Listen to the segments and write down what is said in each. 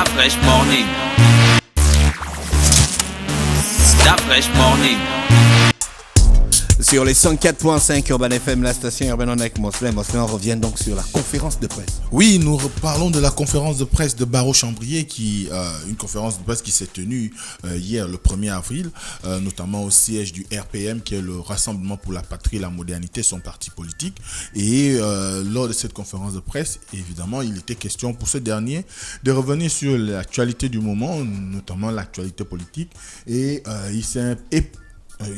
Fresh Morning. Fresh Morning. Sur les 104.5 Urban FM, la station Urban On avec Moslem. Moslem revient donc sur la conférence de presse. Oui, nous parlons de la conférence de presse de Barreau-Chambrier, une conférence de presse qui s'est tenue hier, le 1er avril, notamment au siège du RPM, qui est le Rassemblement pour la Patrie et la Modernité, son parti politique. Et lors de cette conférence de presse, évidemment, il était question pour ce dernier de revenir sur l'actualité du moment, notamment l'actualité politique. Et il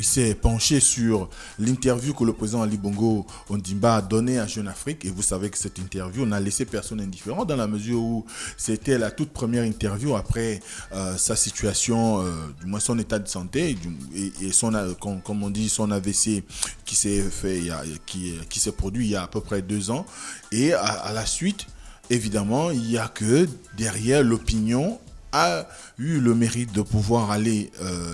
s'est penché sur l'interview que le président Ali Bongo Ondimba a donnée à Jeune Afrique. Et vous savez que cette interview n'a laissé personne indifférent, dans la mesure où c'était la toute première interview après sa situation, du moins son état de santé et son, comme on dit, son AVC qui s'est produit il y a à peu près 2 ans. Et à la suite, évidemment, il n'y a que derrière l'opinion a eu le mérite de pouvoir aller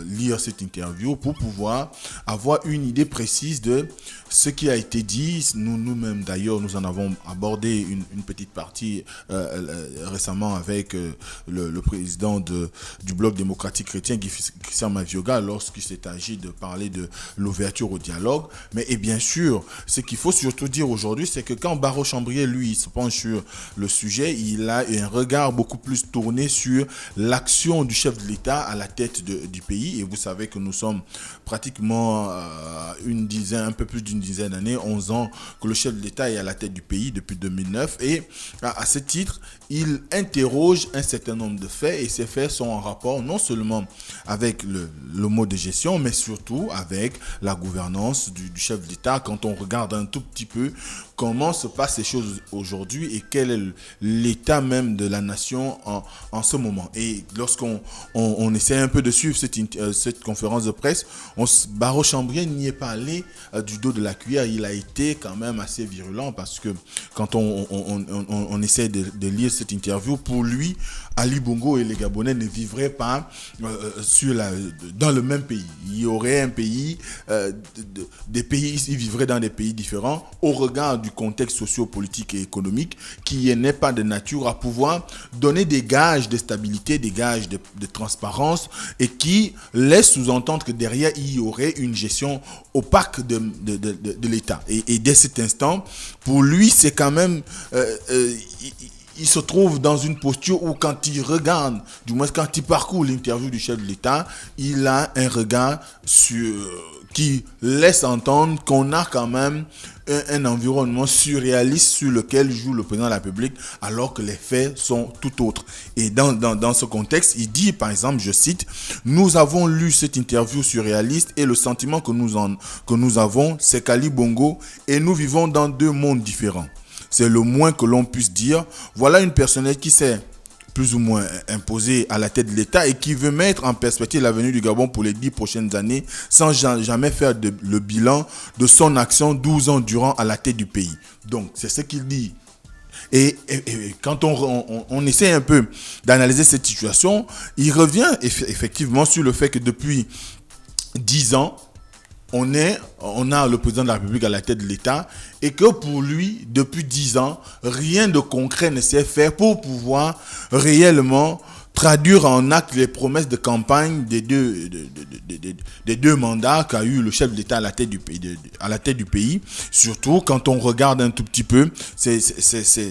lire cette interview pour pouvoir avoir une idée précise de ce qui a été dit. Nous-mêmes d'ailleurs, nous en avons abordé une petite partie récemment avec le président du Bloc démocratique chrétien, Christian Mavioga, lorsqu'il s'est agi de parler de l'ouverture au dialogue. Mais et bien sûr, ce qu'il faut surtout dire aujourd'hui, c'est que quand Barreau-Chambrier, lui, il se penche sur le sujet, il a un regard beaucoup plus tourné sur l'action du chef de l'État à la tête du pays. Et vous savez que nous sommes pratiquement un peu plus d'une dizaine d'années, 11 ans, que le chef de l'État est à la tête du pays depuis 2009. Et à ce titre, il interroge un certain nombre de faits, et ces faits sont en rapport non seulement avec le mode de gestion, mais surtout avec la gouvernance du chef de l'État. Quand on regarde un tout petit peu comment se passent les choses aujourd'hui et quel est l'état même de la nation en ce moment. Et lorsqu'on essaie un peu de suivre cette conférence de presse, Barreau-Chambrier n'y est pas allé du dos de la cuillère. Il a été quand même assez virulent, parce que quand on essaie de lire cette interview, pour lui, Ali Bongo et les Gabonais ne vivraient pas dans le même pays. Il y aurait un pays, des pays, ils vivraient dans des pays différents au regard du contexte socio-politique et économique qui n'est pas de nature à pouvoir donner des gages de stabilité, des gages de transparence, et qui laisse sous-entendre que derrière il y aurait une gestion opaque de l'État. Et dès cet instant, pour lui, c'est quand même... il se trouve dans une posture où, quand il regarde, du moins quand il parcourt l'interview du chef de l'État, il a un regard qui laisse entendre qu'on a quand même un environnement surréaliste sur lequel joue le président de la République, alors que les faits sont tout autres. Et dans ce contexte, il dit, par exemple, je cite, « Nous avons lu cette interview surréaliste et le sentiment que nous avons, c'est qu'Ali Bongo et nous vivons dans 2 mondes différents. C'est le moins que l'on puisse dire. Voilà une personnalité qui s'est plus ou moins imposée à la tête de l'État et qui veut mettre en perspective l'avenir du Gabon pour les 10 prochaines années sans jamais faire le bilan de son action 12 ans durant à la tête du pays. » Donc, c'est ce qu'il dit. Et quand on essaie un peu d'analyser cette situation, il revient effectivement sur le fait que depuis 10 ans, on a le président de la République à la tête de l'État, et que pour lui, depuis 10 ans, rien de concret ne s'est fait pour pouvoir réellement traduire en acte les promesses de campagne des deux mandats qu'a eu le chef de l'État à la tête du pays. Surtout quand on regarde un tout petit peu c'est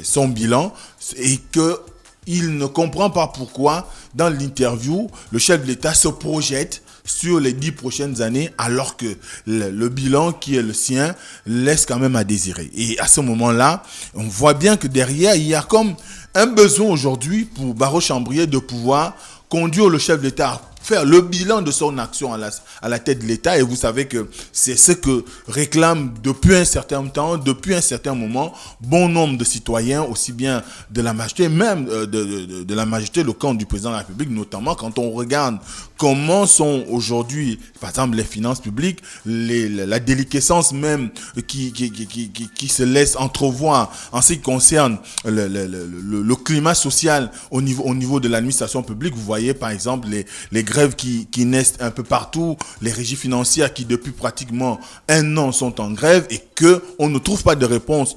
son bilan, et que il ne comprend pas pourquoi, dans l'interview, le chef de l'État se projette sur les 10 prochaines années, alors que le bilan qui est le sien laisse quand même à désirer. Et à ce moment-là, on voit bien que derrière, il y a comme un besoin aujourd'hui pour Barreau-Chambrier de pouvoir conduire le chef de l'État, faire le bilan de son action à la tête de l'État. Et vous savez que c'est ce que réclament depuis un certain temps, depuis un certain moment, bon nombre de citoyens, aussi bien de la majorité, même de la majorité, le camp du président de la République, notamment quand on regarde comment sont aujourd'hui, par exemple, les finances publiques, la déliquescence même qui se laisse entrevoir en ce qui concerne le climat social au niveau de l'administration publique. Vous voyez par exemple les grèves qui naissent un peu partout, les régies financières qui depuis pratiquement 1 an sont en grève, et qu'on ne trouve pas de réponse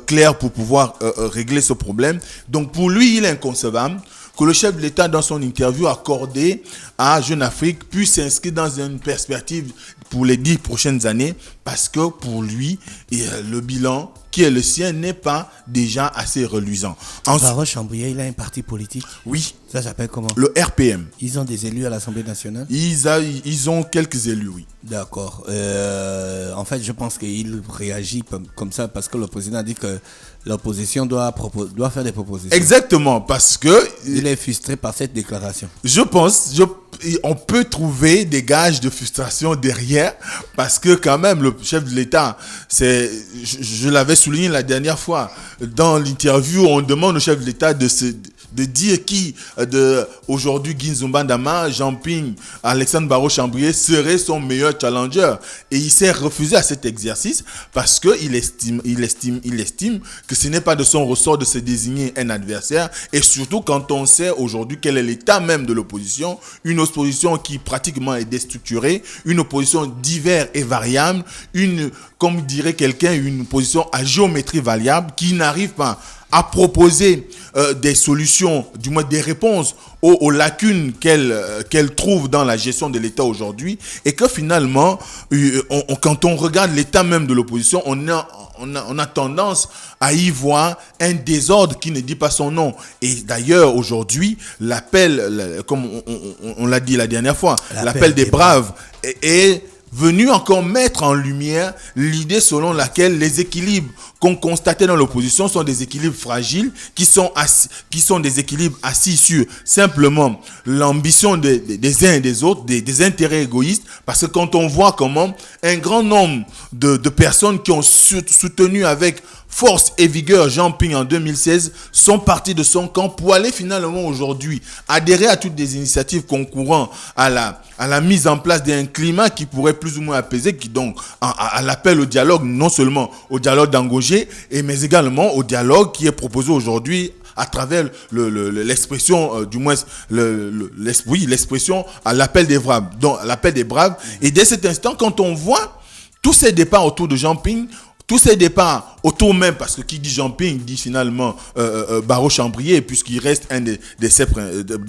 claire pour pouvoir régler ce problème. Donc pour lui, il est inconcevable que le chef de l'État, dans son interview accordée à Jeune Afrique, puisse s'inscrire dans une perspective pour les 10 prochaines années, parce que pour lui, le bilan qui est le sien n'est pas déjà assez reluisant. Baro Chambrier, il a un parti politique. Oui. Ça s'appelle comment? Le RPM. Ils ont des élus à l'Assemblée nationale? Ils ont quelques élus, oui. D'accord. En fait, je pense qu'il réagit comme ça parce que le président a dit que l'opposition doit faire des propositions. Exactement, parce que... Il est frustré par cette déclaration. Je pense, on peut trouver des gages de frustration derrière, parce que quand même, le chef de l'État, je l'avais souligné la dernière fois, dans l'interview, on demande au chef de l'État de dire qui, aujourd'hui, Guinzumba Ndama, Jean-Ping, Alexandre Baro Chambrier serait son meilleur challenger. Et il s'est refusé à cet exercice parce qu'il estime que ce n'est pas de son ressort de se désigner un adversaire. Et surtout quand on sait aujourd'hui quel est l'état même de l'opposition, une opposition qui pratiquement est déstructurée, une opposition divers et variable, comme dirait quelqu'un, une opposition à géométrie variable qui n'arrive pas à proposer des solutions, du moins des réponses aux lacunes qu'elle trouve dans la gestion de l'État aujourd'hui, et que finalement, quand on regarde l'état même de l'opposition, on a tendance à y voir un désordre qui ne dit pas son nom. Et d'ailleurs, aujourd'hui, l'appel, comme on l'a dit la dernière fois, l'appel des braves est venu encore mettre en lumière l'idée selon laquelle les équilibres qu'on constatait dans l'opposition sont des équilibres fragiles, qui sont des équilibres assis sur simplement l'ambition des uns et des autres, des intérêts égoïstes, parce que quand on voit comment un grand nombre de personnes qui ont soutenu avec force et vigueur Jean Ping en 2016 sont partis de son camp pour aller finalement aujourd'hui adhérer à toutes les initiatives concourant à la mise en place d'un climat qui pourrait plus ou moins apaiser, qui donc à l'appel au dialogue, non seulement au dialogue d'Angogé, mais également au dialogue qui est proposé aujourd'hui à travers l'expression, du moins l'expression à l'appel des braves. Donc l'appel des braves. Et dès cet instant, quand on voit tous ces départs autour de Jean Ping, tous ces départs autour même, parce que qui dit Jean Ping dit finalement Baro Chambrier, puisqu'il reste un de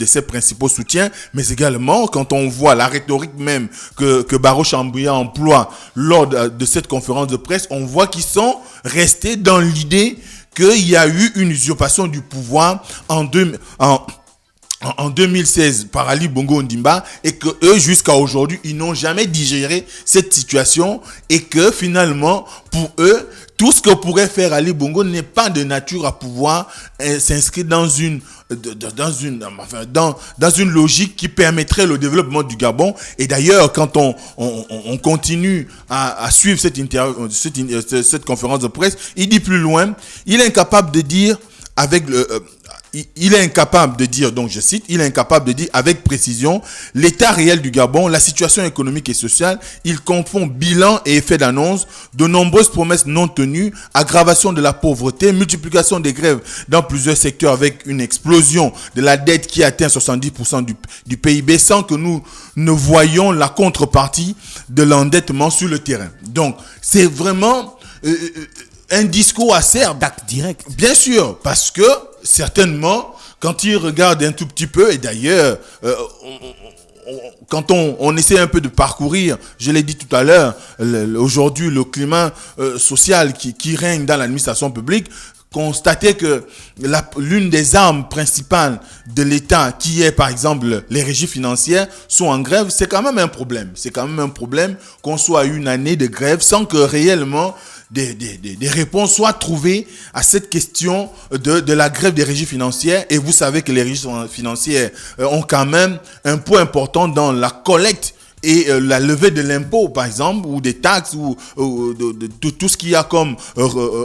ses principaux soutiens, mais également quand on voit la rhétorique même que Baro Chambrier emploie lors de cette conférence de presse, on voit qu'ils sont restés dans l'idée qu'il y a eu une usurpation du pouvoir en 2016 par Ali Bongo Ondimba, et que eux jusqu'à aujourd'hui ils n'ont jamais digéré cette situation, et que finalement pour eux tout ce que pourrait faire Ali Bongo n'est pas de nature à pouvoir s'inscrire dans une logique qui permettrait le développement du Gabon. Et d'ailleurs, quand on continue à suivre cette conférence de presse, il dit plus loin, il est incapable de dire donc je cite, il est incapable de dire avec précision l'état réel du Gabon, la situation économique et sociale. Il confond bilan et effet d'annonce, de nombreuses promesses non tenues, aggravation de la pauvreté, multiplication des grèves dans plusieurs secteurs avec une explosion de la dette qui atteint 70% du PIB, sans que nous ne voyions la contrepartie de l'endettement sur le terrain. Donc c'est vraiment un discours acerbe. D'acte direct. Bien sûr, parce que certainement, quand il regarde un tout petit peu, et d'ailleurs, quand on essaie un peu de parcourir, je l'ai dit tout à l'heure, aujourd'hui le climat social qui règne dans l'administration publique, constater que l'une des armes principales de l'État, qui est par exemple les régies financières, sont en grève, c'est quand même un problème. C'est quand même un problème qu'on soit à une année de grève sans que réellement des réponses soient trouvées à cette question de la grève des régies financières. Et vous savez que les régies financières ont quand même un poids important dans la collecte et la levée de l'impôt, par exemple, ou des taxes, ou de tout ce qu'il y a comme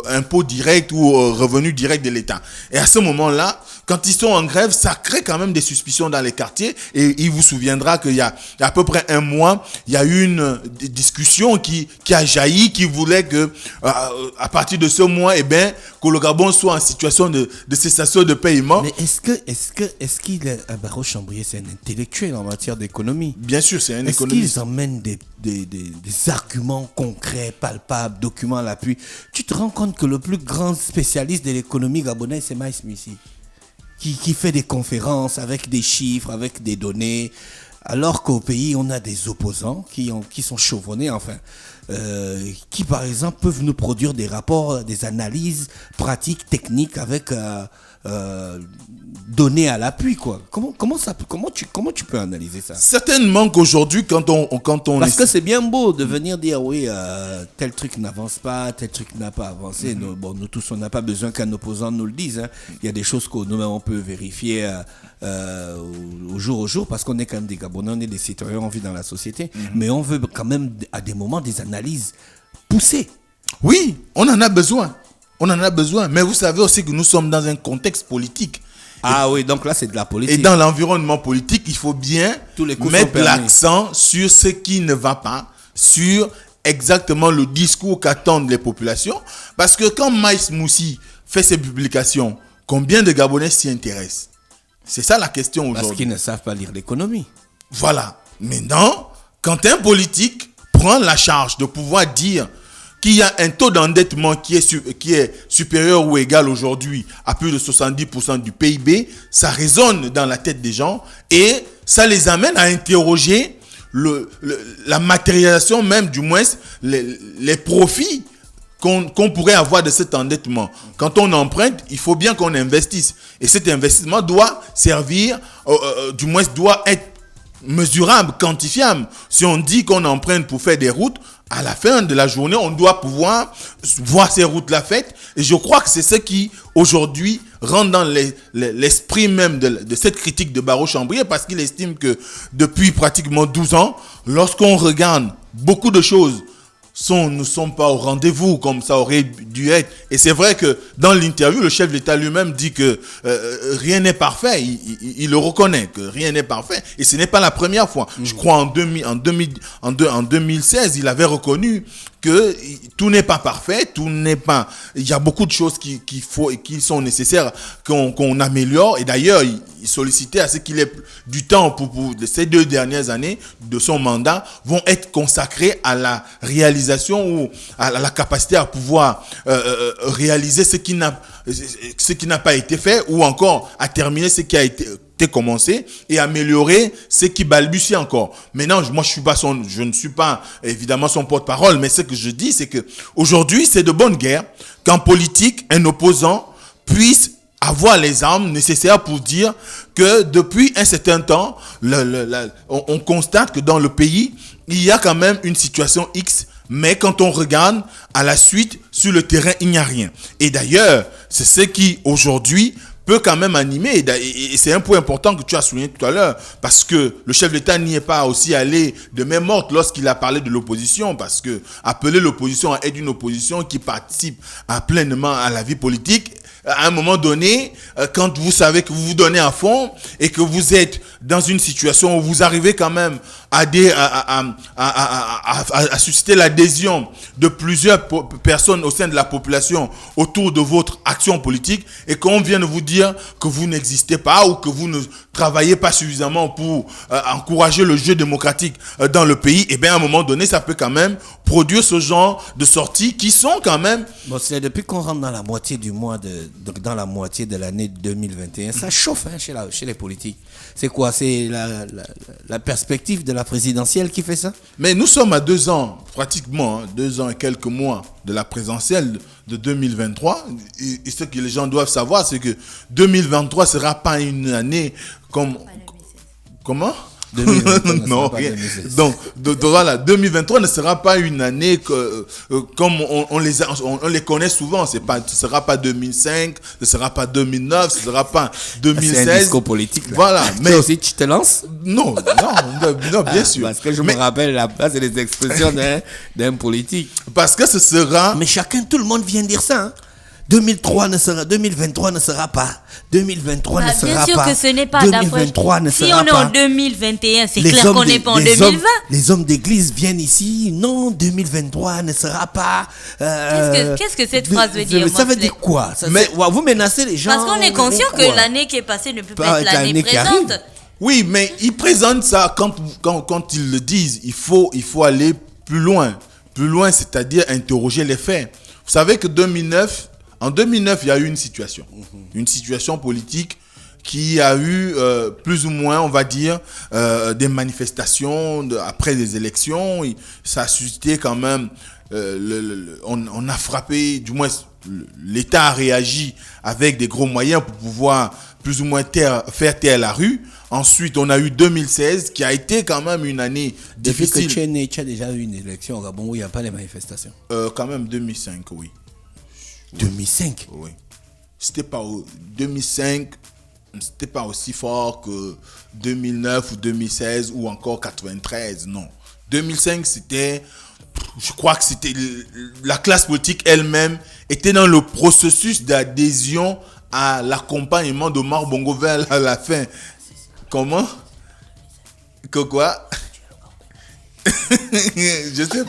impôt direct ou revenu direct de l'État. Et à ce moment-là, quand ils sont en grève, ça crée quand même des suspicions dans les quartiers. Et il vous souviendra qu'il y a à peu près un mois, il y a eu une discussion qui a jailli, qui voulait que à partir de ce mois, que le Gabon soit en situation de cessation de paiement. Mais est-ce qu'il est Baro Chambrier, c'est un intellectuel en matière d'économie? Bien sûr, c'est un économiste. Est-ce qu'ils emmènent des arguments concrets, palpables, documents à l'appui? Tu te rends compte que le plus grand spécialiste de l'économie gabonaise, c'est Maïs Missi. qui fait des conférences avec des chiffres, avec des données, alors qu'au pays, on a des opposants qui sont chevronnés, qui par exemple peuvent nous produire des rapports, des analyses pratiques, techniques avec données à l'appui, quoi. Comment tu peux analyser ça? Certainement qu'aujourd'hui, quand on Parce que c'est bien beau de venir dire oui, tel truc n'avance pas, tel truc n'a pas avancé. Nous tous, on n'a pas besoin qu'un opposant nous le dise. Il y a des choses que nous-mêmes on peut vérifier au jour parce qu'on est quand même des Gabonais, on est des citoyens, on vit dans la société, mais on veut quand même à des moments des analyses poussées. Oui, on en a besoin. On en a besoin. Mais vous savez aussi que nous sommes dans un contexte politique. Oui, donc là, c'est de la politique. Et dans l'environnement politique, il faut bien mettre l'accent sur ce qui ne va pas, sur exactement le discours qu'attendent les populations. Parce que quand Maïs Moussi fait ses publications, combien de Gabonais s'y intéressent? C'est ça la question aujourd'hui. Parce qu'ils ne savent pas lire l'économie. Voilà. Maintenant, quand un politique prend la charge de pouvoir dire qu'il y a un taux d'endettement qui est supérieur ou égal aujourd'hui à plus de 70% du PIB, ça résonne dans la tête des gens et ça les amène à interroger la matérialisation même, du moins, les profits qu'on pourrait avoir de cet endettement. Quand on emprunte, il faut bien qu'on investisse. Et cet investissement doit servir, du moins doit être mesurable, quantifiable. Si on dit qu'on emprunte pour faire des routes, à la fin de la journée, on doit pouvoir voir ces routes-là faites. Et je crois que c'est ce qui, aujourd'hui, rentre dans l'esprit même de cette critique de Barreau Chambrier, parce qu'il estime que depuis pratiquement 12 ans, lorsqu'on regarde beaucoup de choses ne sont pas au rendez-vous comme ça aurait dû être. Et c'est vrai que dans l'interview, le chef de l'État lui-même dit que rien n'est parfait. Il le reconnaît que rien n'est parfait. Et ce n'est pas la première fois. Je crois en 2016, il avait reconnu que tout n'est pas parfait, il y a beaucoup de choses qui sont nécessaires qu'on améliore. Et d'ailleurs, il sollicitait à ce qu'il ait du temps pour ces 2 dernières années de son mandat vont être consacrées à la réalisation ou à la capacité à pouvoir réaliser ce qui n'a pas été fait, ou encore à terminer ce qui a été commencé et améliorer ce qui balbutie encore. Maintenant, moi je ne suis pas évidemment son porte-parole, mais ce que je dis, c'est que aujourd'hui, c'est de bonne guerre qu'en politique, un opposant puisse avoir les armes nécessaires pour dire que depuis un certain temps, on constate que dans le pays, il y a quand même une situation X, mais quand on regarde à la suite, sur le terrain, il n'y a rien. Et d'ailleurs, c'est ce qui aujourd'hui peut quand même animer, et c'est un point important que tu as souligné tout à l'heure, parce que le chef de l'État n'y est pas aussi allé de main morte lorsqu'il a parlé de l'opposition, parce que appeler l'opposition à être une opposition qui participe pleinement à la vie politique, à un moment donné, quand vous savez que vous vous donnez à fond et que vous êtes dans une situation où vous arrivez quand même à susciter l'adhésion de plusieurs personnes au sein de la population autour de votre action politique, et qu'on vient de vous dire que vous n'existez pas ou que vous ne travaillez pas suffisamment pour encourager le jeu démocratique dans le pays, et bien à un moment donné, ça peut quand même produire ce genre de sorties qui sont quand même... Bon, c'est depuis qu'on rentre dans la moitié du mois dans la moitié de l'année 2021, ça chauffe chez les politiques. C'est quoi? C'est la perspective de la présidentielle qui fait ça? Mais nous sommes à 2 ans, pratiquement, 2 ans et quelques mois de la présidentielle de 2023. Et ce que les gens doivent savoir, c'est que 2023 ne sera pas une année comme... Comment? 2023 non, rien. Donc voilà, 2023 ne sera pas une année comme on les connaît souvent. Ce sera pas 2005, ce sera pas 2009, ce sera pas 2016. C'est un discours politique. Là. Voilà. Mais aussi, tu te lances? Non, bien sûr. Parce que je me rappelle la base et les expressions d'un politique. Parce que ce sera... Mais tout le monde vient dire ça. Hein? 2023 ne sera pas. 2023 ne sera pas. Bien sûr que ce n'est pas 2023 ne sera pas. Si on est en 2021, c'est clair qu'on n'est pas en 2020. Les hommes d'église viennent ici. Non, 2023 ne sera pas. Qu'est-ce que cette phrase veut dire? Ça veut dire quoi? Vous menacez les gens. Parce qu'on est conscient que l'année qui est passée ne peut pas être l'année présente. Oui, mais ils présentent ça quand ils le disent. Il faut aller plus loin. Plus loin, c'est-à-dire interroger les faits. Vous savez que en 2009, il y a eu une situation politique qui a eu plus ou moins, on va dire, des manifestations après les élections. Ça a suscité quand même, on a frappé, du moins l'État a réagi avec des gros moyens pour pouvoir plus ou moins faire taire la rue. Ensuite, on a eu 2016 qui a été quand même une année difficile. Depuis que tu as déjà eu une élection au Gabon où il n'y a pas les manifestations. Quand même 2005, oui. 2005 Oui. 2005, c'était pas aussi fort que 2009 ou 2016 ou encore 93, non. 2005, je crois que c'était la classe politique elle-même était dans le processus d'adhésion à l'accompagnement d'Omar Bongo vers la fin. Comment? Que quoi? Je sais.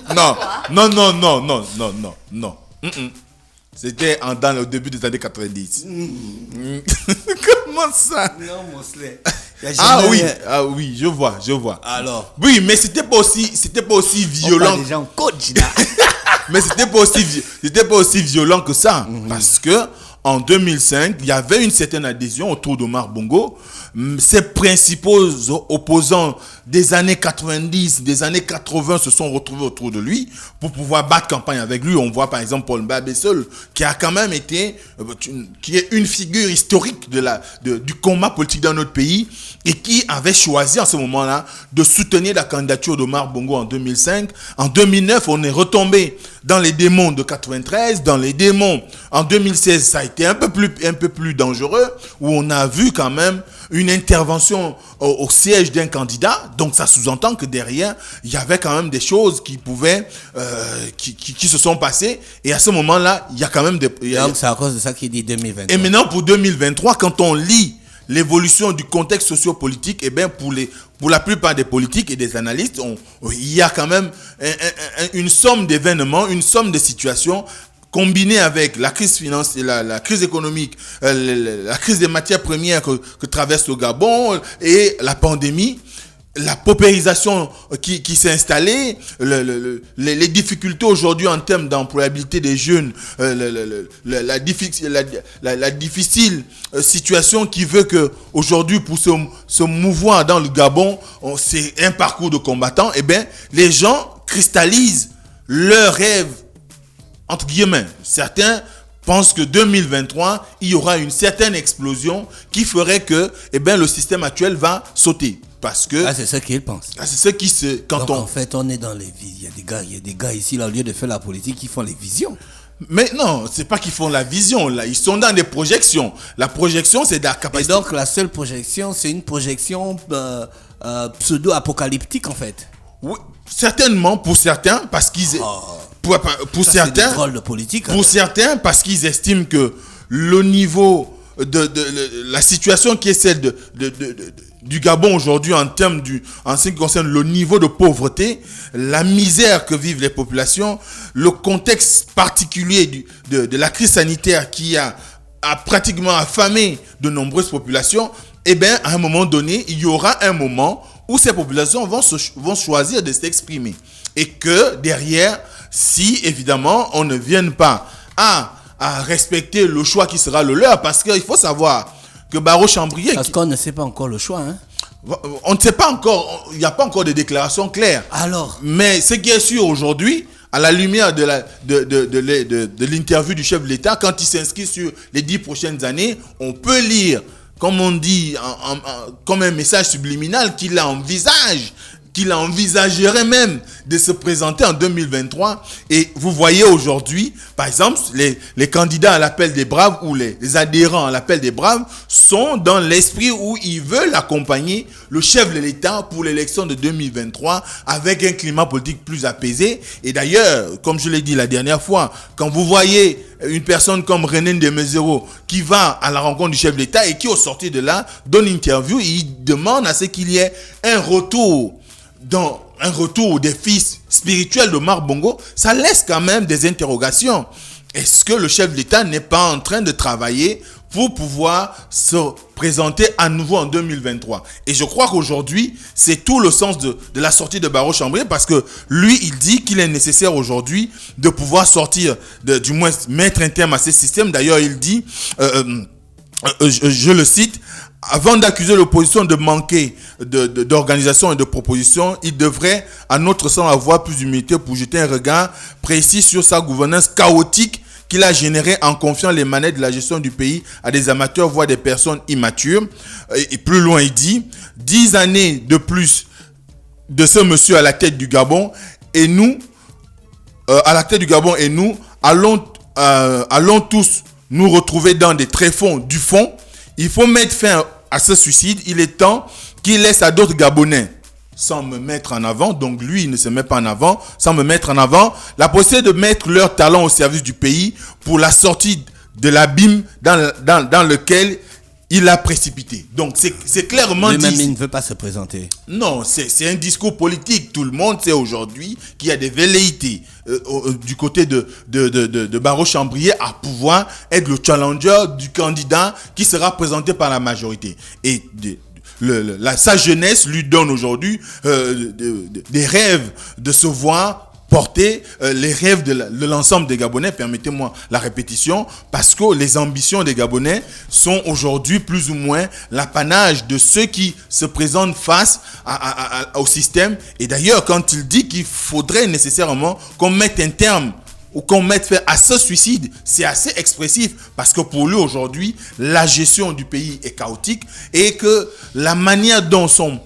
Non. C'était dans le début des années 90. Comment ça? Non, Mosley. Ah oui, je vois. Alors. Oui, mais c'était pas aussi violent. Déjà en coach là. Mais c'était pas aussi violent que ça, parce que en 2005, il y avait une certaine adhésion autour d'Omar Bongo. Ses principaux opposants des années 90, des années 80 se sont retrouvés autour de lui pour pouvoir battre campagne avec lui. On voit par exemple Paul Mbabessel, qui a quand même été, qui est une figure historique du combat politique dans notre pays et qui avait choisi en ce moment-là de soutenir la candidature d'Omar Bongo en 2005. En 2009, on est retombé dans les démons de 93, dans les démons. En 2016, ça a été un peu plus dangereux, où on a vu quand même une intervention au siège d'un candidat. Donc ça sous-entend que derrière, il y avait quand même des choses qui pouvaient, qui se sont passées. Et à ce moment-là, il y a quand même des... Donc c'est à cause de ça qu'il dit 2023. Et maintenant, pour 2023, quand on lit l'évolution du contexte sociopolitique, eh bien, pour la plupart des politiques et des analystes, il y a quand même une somme d'événements, une somme de situations combinées avec la crise financière, la crise économique, la crise des matières premières que traverse le Gabon et la pandémie. La paupérisation qui s'est installée, les difficultés aujourd'hui en termes d'employabilité des jeunes, la difficile situation qui veut que aujourd'hui pour se mouvoir dans le Gabon, c'est un parcours de combattant. Eh bien, les gens cristallisent leurs rêves entre guillemets. Certains pensent que 2023, il y aura une certaine explosion qui ferait que, le système actuel va sauter. Parce que... c'est ce qu'ils pensent. C'est ce qui se... En fait, on est dans les visions. Il y a des gars ici, là, au lieu de faire la politique, qui font les visions. Mais non, c'est pas qu'ils font la vision, là. Ils sont dans des projections. La projection, c'est de la capacité... Et donc, la seule projection, c'est une projection pseudo-apocalyptique, en fait. Oui, certainement, pour certains, parce qu'ils... Pour ça, certains... C'est des drôles de politique. Pour certains, parce qu'ils estiment que le niveau... la situation qui est celle du Gabon aujourd'hui en ce qui concerne le niveau de pauvreté, la misère que vivent les populations, le contexte particulier de la crise sanitaire qui a pratiquement affamé de nombreuses populations, à un moment donné, il y aura un moment où ces populations vont choisir de s'exprimer. Et que derrière, si évidemment on ne vienne pas à respecter le choix qui sera le leur, parce qu'il faut savoir que Barreau Chambrier... Parce qu'on ne sait pas encore le choix, hein. On ne sait pas encore, il n'y a pas encore de déclaration claire. Alors? Mais ce qui est sûr aujourd'hui, à la lumière de l'interview du chef de l'État, quand il s'inscrit sur les 10 prochaines années, on peut lire, comme on dit, comme un message subliminal qu'il envisagerait même de se présenter en 2023. Et vous voyez aujourd'hui, par exemple, les candidats à l'appel des braves ou les adhérents à l'appel des braves sont dans l'esprit où ils veulent accompagner le chef de l'État pour l'élection de 2023 avec un climat politique plus apaisé. Et d'ailleurs, comme je l'ai dit la dernière fois, quand vous voyez une personne comme René Ndemezero qui va à la rencontre du chef de l'État et qui, au sortir de là, donne une interview, il demande à ce qu'il y ait un retour au défi spirituel de Omar Bongo, ça laisse quand même des interrogations. Est-ce que le chef de l'État n'est pas en train de travailler pour pouvoir se présenter à nouveau en 2023? Et je crois qu'aujourd'hui, c'est tout le sens de la sortie de Barreau Chambrier, parce que lui, il dit qu'il est nécessaire aujourd'hui de pouvoir sortir, du moins mettre un terme à ces systèmes. D'ailleurs, il dit, je le cite, avant d'accuser l'opposition de manquer d'organisation et de proposition, il devrait, à notre sens, avoir plus d'humilité pour jeter un regard précis sur sa gouvernance chaotique qu'il a générée en confiant les manettes de la gestion du pays à des amateurs, voire des personnes immatures. Et plus loin, il dit, 10 années de plus de ce monsieur à la tête du Gabon, et nous, allons tous nous retrouver dans des tréfonds du fond. Il faut mettre fin à ce suicide. Il est temps qu'il laisse à d'autres Gabonais, sans me mettre en avant, donc lui il ne se met pas en avant, sans me mettre en avant, la possibilité de mettre leur talent au service du pays pour la sortie de l'abîme dans lequel il a précipité. Donc c'est clairement dit. Même il ne veut pas se présenter. Non, c'est un discours politique. Tout le monde sait aujourd'hui qu'il y a des velléités du côté de Barreau Chambrier à pouvoir être le challenger du candidat qui sera présenté par la majorité. Et sa jeunesse lui donne aujourd'hui des rêves de se voir porter les rêves de l'ensemble des Gabonais, permettez-moi la répétition, parce que les ambitions des Gabonais sont aujourd'hui plus ou moins l'apanage de ceux qui se présentent face au système. Et d'ailleurs, quand il dit qu'il faudrait nécessairement qu'on mette un terme ou qu'on mette fin à ce suicide, c'est assez expressif, parce que pour lui aujourd'hui, la gestion du pays est chaotique et que la manière dont sont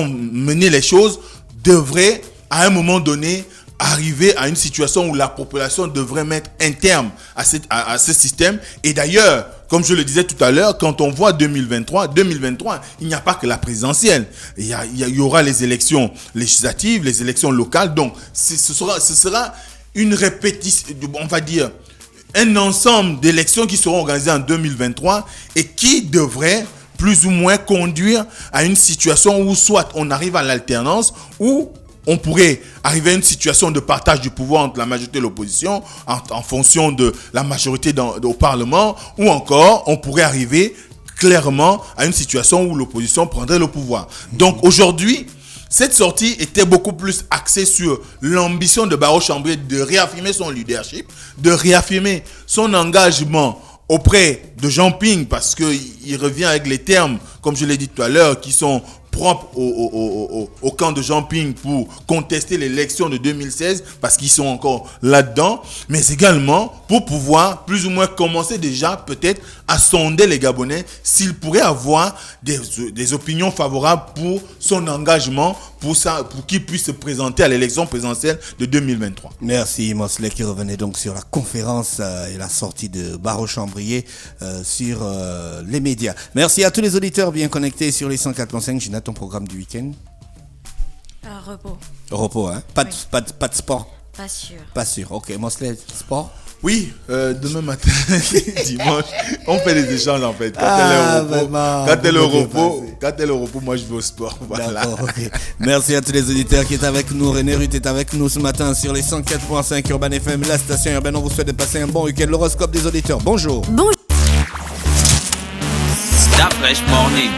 menées les choses devrait, à un moment donné, arriver à une situation où la population devrait mettre un terme à ce système. Et d'ailleurs, comme je le disais tout à l'heure, quand on voit 2023, il n'y a pas que la présidentielle. Il y aura les élections législatives, les élections locales. Donc, ce sera une répétition, on va dire, un ensemble d'élections qui seront organisées en 2023 et qui devraient plus ou moins conduire à une situation où soit on arrive à l'alternance, ou on pourrait arriver à une situation de partage du pouvoir entre la majorité et l'opposition en fonction de la majorité au Parlement, ou encore on pourrait arriver clairement à une situation où l'opposition prendrait le pouvoir. Donc aujourd'hui, cette sortie était beaucoup plus axée sur l'ambition de Barreau Chambrier de réaffirmer son leadership, de réaffirmer son engagement auprès de Jean Ping, parce qu'il revient avec les termes, comme je l'ai dit tout à l'heure, qui sont propres au camp de Jean Ping pour contester l'élection de 2016, parce qu'ils sont encore là-dedans, mais également pour pouvoir plus ou moins commencer déjà peut-être à sonder les Gabonais s'ils pourraient avoir des opinions favorables pour son engagement, pour qu'il puisse se présenter à l'élection présidentielle de 2023. Merci Mosley, qui revenait donc sur la conférence et la sortie de Barreau Chambrier sur les médias. Merci à tous les auditeurs bien connectés sur les 104.5. Gina, ton programme du week-end? Repos. Repos, hein? Pas de sport? Pas sûr. Pas sûr. Ok, Mosley, sport? Oui, demain matin, dimanche, on fait des échanges en fait. Quand elle est au repos, moi je vais au sport. Voilà. Okay. Merci à tous les auditeurs qui étaient avec nous. René Ruth est avec nous ce matin sur les 104.5 Urban FM, la station urbaine. On vous souhaite de passer un bon week-end. L'horoscope des auditeurs. Bonjour. Stop Fresh Morning.